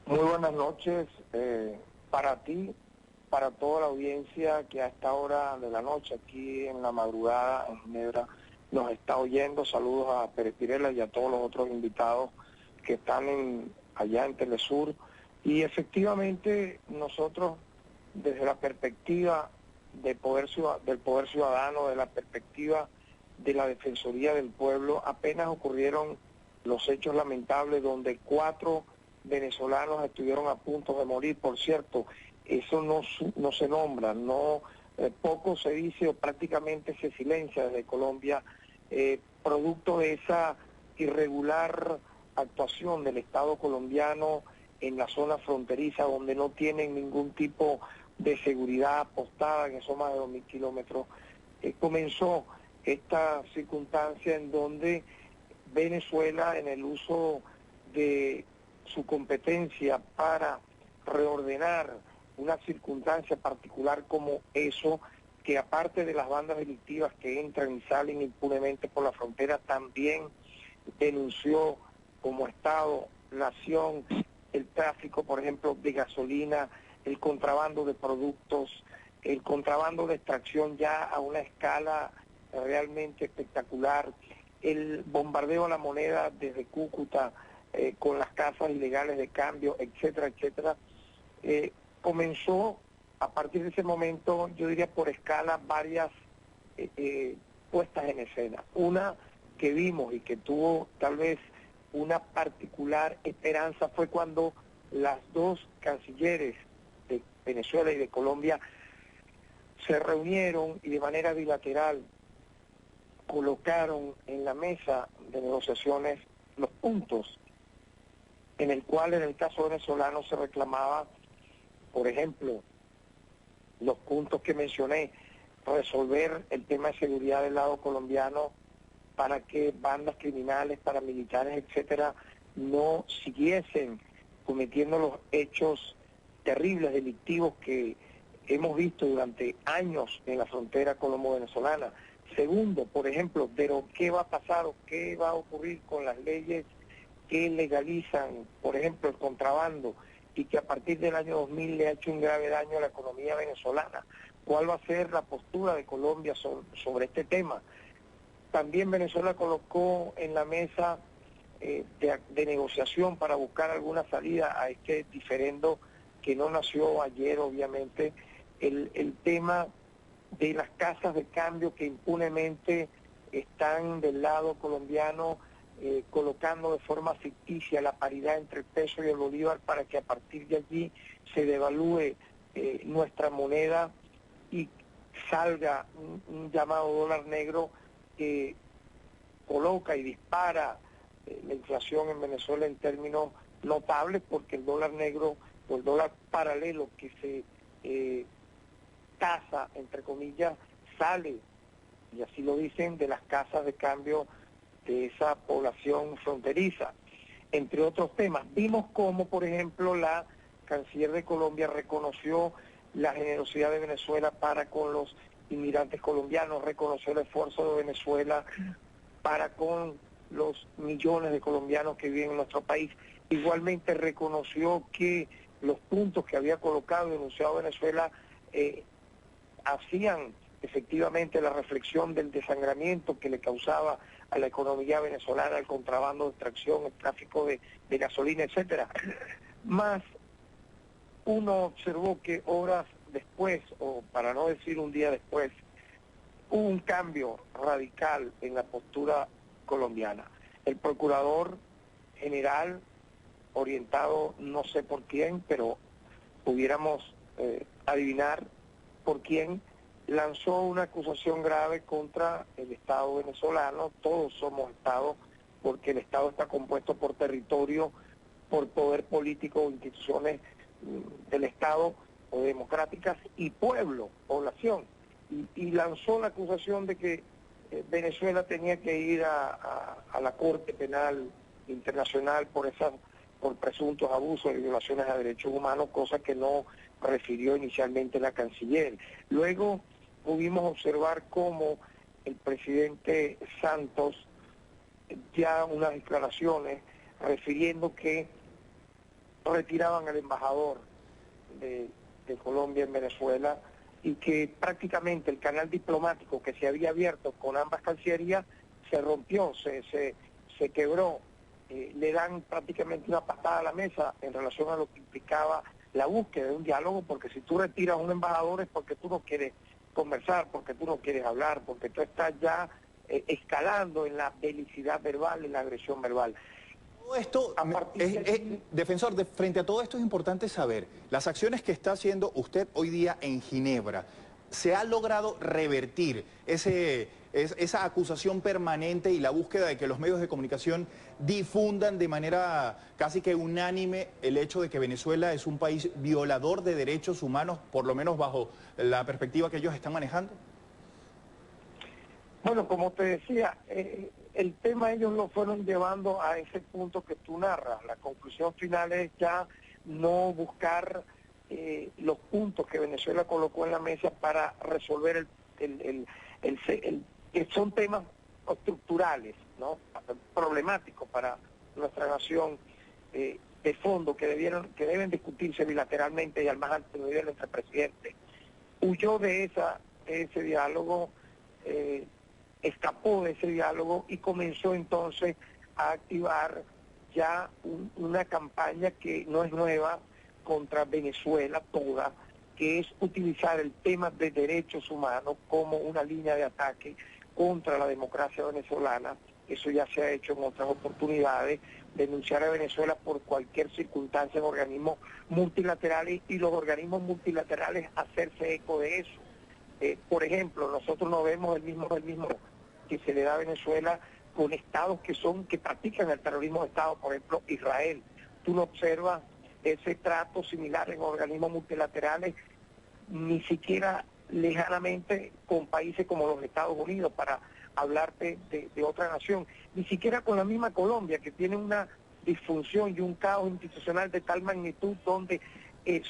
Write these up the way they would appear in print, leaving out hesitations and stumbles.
Muy buenas noches para ti, para toda la audiencia que a esta hora de la noche, aquí en la madrugada en Ginebra, nos está oyendo. Saludos a Pérez Pirela y a todos los otros invitados que están allá en Telesur. Y efectivamente nosotros, desde la perspectiva del poder ciudadano, de la perspectiva de la Defensoría del Pueblo, apenas ocurrieron los hechos lamentables donde 4 venezolanos estuvieron a punto de morir. Por cierto, eso no se nombra, poco se dice o prácticamente se silencia desde Colombia, producto de esa irregular actuación del Estado colombiano en la zona fronteriza, donde no tienen ningún tipo de seguridad apostada en esos más de 2.000 kilómetros. Comenzó esta circunstancia en donde Venezuela, en el uso de su competencia para reordenar una circunstancia particular como eso, que aparte de las bandas delictivas que entran y salen impunemente por la frontera, también denunció como Estado-nación el tráfico, por ejemplo, de gasolina, el contrabando de productos, el contrabando de extracción ya a una escala realmente espectacular, el bombardeo a la moneda desde Cúcuta, con las casas ilegales de cambio, etcétera, etcétera. Comenzó a partir de ese momento, yo diría por escala, varias puestas en escena. Una que vimos y que tuvo tal vez una particular esperanza fue cuando las dos cancilleres de Venezuela y de Colombia se reunieron y de manera bilateral colocaron en la mesa de negociaciones los puntos en el cual en el caso venezolano se reclamaba, por ejemplo, los puntos que mencioné, resolver el tema de seguridad del lado colombiano para que bandas criminales, paramilitares, etcétera, no siguiesen cometiendo los hechos terribles, delictivos que hemos visto durante años en la frontera colombo-venezolana. Segundo, por ejemplo, pero ¿qué va a pasar o qué va a ocurrir con las leyes que legalizan, por ejemplo, el contrabando y que a partir del año 2000 le ha hecho un grave daño a la economía venezolana? ¿Cuál va a ser la postura de Colombia sobre este tema? También Venezuela colocó en la mesa de negociación para buscar alguna salida a este diferendo que no nació ayer, obviamente, el tema de las casas de cambio que impunemente están del lado colombiano, colocando de forma ficticia la paridad entre el peso y el bolívar para que a partir de allí se devalúe nuestra moneda y salga un llamado dólar negro que coloca y dispara la inflación en Venezuela en términos notables, porque el dólar negro o el dólar paralelo que se tasa, entre comillas, sale, y así lo dicen, de las casas de cambio de esa población fronteriza, entre otros temas. Vimos cómo, por ejemplo, la canciller de Colombia reconoció la generosidad de Venezuela para con los inmigrantes colombianos, reconoció el esfuerzo de Venezuela para con los millones de colombianos que viven en nuestro país. Igualmente reconoció que los puntos que había colocado y denunciado Venezuela hacían efectivamente la reflexión del desangramiento que le causaba a la economía venezolana el contrabando de extracción, el tráfico de gasolina, etcétera. Más uno observó que horas después, o para no decir un día después, hubo un cambio radical en la postura colombiana. El procurador general, orientado no sé por quién, pero pudiéramos adivinar por quién, lanzó una acusación grave contra el Estado venezolano. Todos somos Estado, porque el Estado está compuesto por territorio, por poder político, instituciones del Estado o democráticas y pueblo, población. Y lanzó la acusación de que Venezuela tenía que ir a la Corte Penal Internacional por presuntos abusos y violaciones a derechos humanos, cosa que no refirió inicialmente la canciller. Luego pudimos observar cómo el presidente Santos ya unas declaraciones refiriendo que retiraban al embajador de Colombia en Venezuela, y que prácticamente el canal diplomático que se había abierto con ambas cancillerías se rompió, se quebró. Le dan prácticamente una patada a la mesa en relación a lo que implicaba la búsqueda de un diálogo, porque si tú retiras a un embajador es porque tú no quieres conversar, porque tú no quieres hablar, porque tú estás ya escalando en la belicidad verbal, en la agresión verbal. Todo esto, defensor, frente a todo esto es importante saber, las acciones que está haciendo usted hoy día en Ginebra, ¿se ha logrado revertir esa acusación permanente y la búsqueda de que los medios de comunicación difundan de manera casi que unánime el hecho de que Venezuela es un país violador de derechos humanos, por lo menos bajo la perspectiva que ellos están manejando? Bueno, como te decía, el tema ellos lo fueron llevando a ese punto que tú narras. La conclusión final es ya no buscar los puntos que Venezuela colocó en la mesa para resolver que son temas estructurales, ¿no? Problemáticos para nuestra nación, de fondo, que deben discutirse bilateralmente y al más alto nivel entre presidentes. Huyó de ese diálogo, escapó de ese diálogo y comenzó entonces a activar ya una campaña que no es nueva contra Venezuela toda, que es utilizar el tema de derechos humanos como una línea de ataque contra la democracia venezolana. Eso ya se ha hecho en otras oportunidades, denunciar a Venezuela por cualquier circunstancia en organismos multilaterales y los organismos multilaterales hacerse eco de eso. Por ejemplo, nosotros no vemos el mismo que se le da a Venezuela con estados que practican el terrorismo de Estado, por ejemplo, Israel. Tú no observas ese trato similar en organismos multilaterales, ni siquiera lejanamente con países como los Estados Unidos, para hablarte de otra nación, ni siquiera con la misma Colombia, que tiene una disfunción y un caos institucional de tal magnitud donde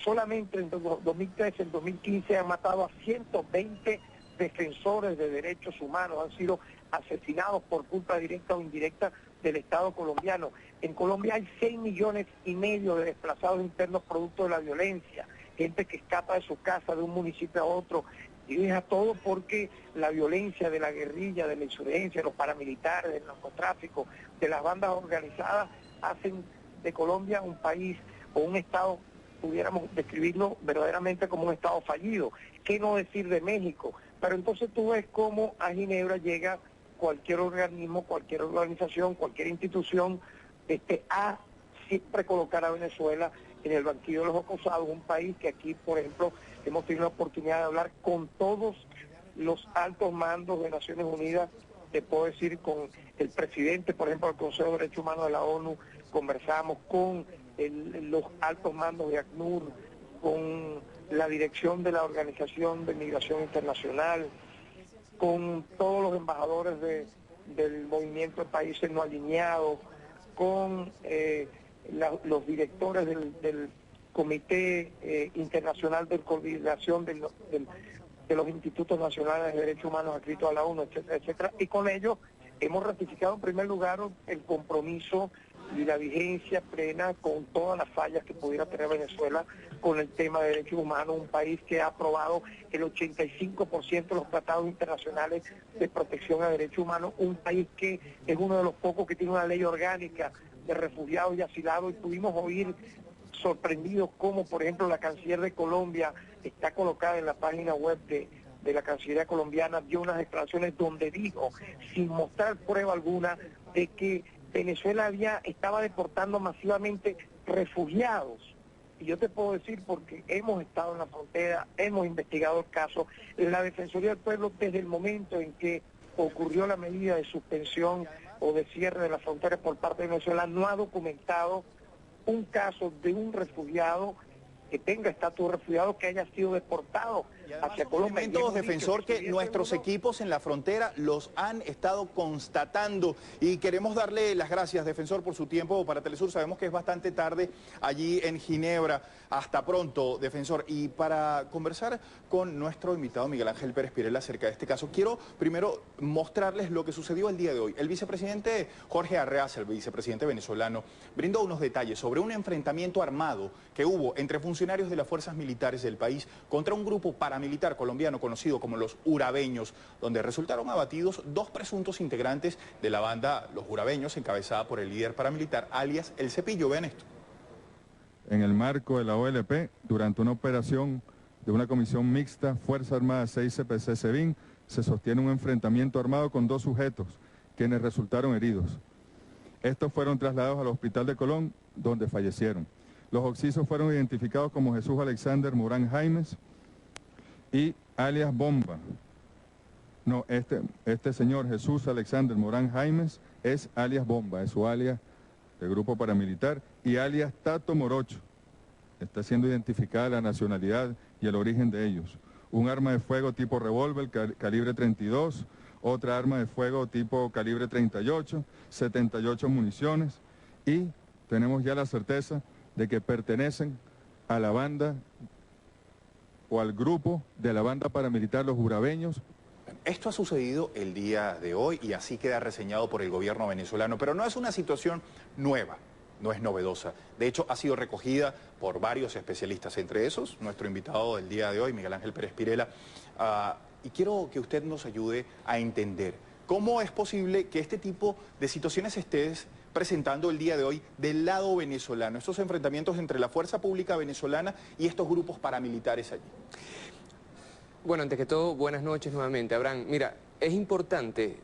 solamente en 2013, en 2015 han matado a 120 defensores de derechos humanos, han sido asesinados por culpa directa o indirecta del Estado colombiano. En Colombia hay 6,5 millones de desplazados internos producto de la violencia, gente que escapa de su casa, de un municipio a otro, y deja todo porque la violencia de la guerrilla, de la insurgencia, de los paramilitares, del narcotráfico, de las bandas organizadas, hacen de Colombia un país o un Estado, pudiéramos describirlo verdaderamente como un Estado fallido. ¿Qué no decir de México? Pero entonces tú ves cómo a Ginebra llega cualquier organismo, cualquier organización, cualquier institución, a siempre colocar a Venezuela en el banquillo de los acusados, un país que aquí, por ejemplo, hemos tenido la oportunidad de hablar con todos los altos mandos de Naciones Unidas, te puedo decir, con el presidente, por ejemplo, del Consejo de Derechos Humanos de la ONU, conversamos con los altos mandos de ACNUR, con la dirección de la Organización de Migración Internacional, con todos los embajadores del movimiento de países no alineados, con los directores del Comité Internacional de Coordinación de los Institutos Nacionales de Derechos Humanos adscritos a la ONU, etcétera, etcétera, y con ellos hemos ratificado en primer lugar el compromiso y la vigencia plena con todas las fallas que pudiera tener Venezuela con el tema de derechos humanos, un país que ha aprobado el 85% de los tratados internacionales de protección a derechos humanos, un país que es uno de los pocos que tiene una ley orgánica de refugiados y asilados, y pudimos oír sorprendidos como, por ejemplo, la canciller de Colombia está colocada en la página web de la Cancillería colombiana, dio unas declaraciones donde dijo, sin mostrar prueba alguna, de que Venezuela estaba deportando masivamente refugiados. Y yo te puedo decir, porque hemos estado en la frontera, hemos investigado el caso, la Defensoría del Pueblo, desde el momento en que ocurrió la medida de suspensión o de cierre de las fronteras por parte de Venezuela, no ha documentado un caso de un refugiado que tenga estatus de refugiado que haya sido deportado hacia Colombia. Elementos, defensor, que nuestros equipos en la frontera los han estado constatando, y queremos darle las gracias, defensor, por su tiempo para Telesur. Sabemos que es bastante tarde allí en Ginebra. Hasta pronto, defensor. Y para conversar con nuestro invitado Miguel Ángel Pérez Pirela acerca de este caso, quiero primero mostrarles lo que sucedió el día de hoy. El vicepresidente Jorge Arreaza, el vicepresidente venezolano, brindó unos detalles sobre un enfrentamiento armado que hubo entre funcionarios de las fuerzas militares del país contra un grupo paramilitar colombiano conocido como los Urabeños, donde resultaron abatidos 2 presuntos integrantes de la banda Los Urabeños, encabezada por el líder paramilitar alias El Cepillo. Vean esto. En el marco de la OLP, durante una operación de una comisión mixta Fuerza Armada 6 CPC SEBIN, se sostiene un enfrentamiento armado con 2 sujetos, quienes resultaron heridos. Estos fueron trasladados al Hospital de Colón, donde fallecieron. Los occisos fueron identificados como Jesús Alexander Morán Jaimes y alias Bomba. No, este señor Jesús Alexander Morán Jaimes es alias Bomba, es su alias del grupo paramilitar, y alias Tato Morocho. Está siendo identificada la nacionalidad y el origen de ellos. Un arma de fuego tipo revólver calibre 32, otra arma de fuego tipo calibre 38, 78 municiones, y tenemos ya la certeza de que pertenecen a la banda o al grupo de la banda paramilitar Los Urabeños. Esto ha sucedido el día de hoy y así queda reseñado por el gobierno venezolano, pero no es una situación nueva, no es novedosa. De hecho, ha sido recogida por varios especialistas, entre esos nuestro invitado del día de hoy, Miguel Ángel Pérez Pirela. Y quiero que usted nos ayude a entender cómo es posible que este tipo de situaciones se esté presentando el día de hoy del lado venezolano, estos enfrentamientos entre la fuerza pública venezolana y estos grupos paramilitares allí. Bueno, antes que todo, buenas noches nuevamente, Abraham. Mira, es importante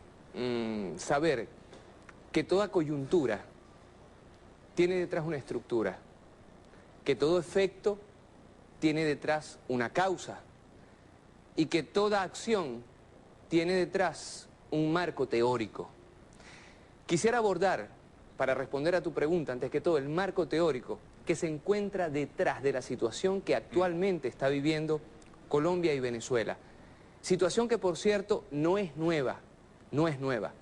saber que toda coyuntura tiene detrás una estructura, que todo efecto tiene detrás una causa y que toda acción tiene detrás un marco teórico. Quisiera abordar, para responder a tu pregunta, antes que todo, el marco teórico que se encuentra detrás de la situación que actualmente está viviendo Colombia y Venezuela. Situación que, por cierto, no es nueva, no es nueva.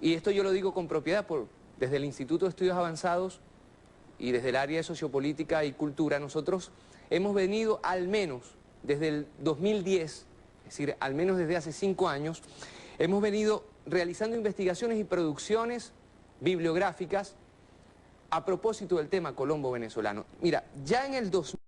Y esto yo lo digo con propiedad desde el Instituto de Estudios Avanzados y desde el área de Sociopolítica y Cultura. Nosotros hemos venido al menos desde el 2010, es decir, al menos desde hace 5 años, hemos venido realizando investigaciones y producciones bibliográficas a propósito del tema colombo-venezolano. Mira, ya en el 2000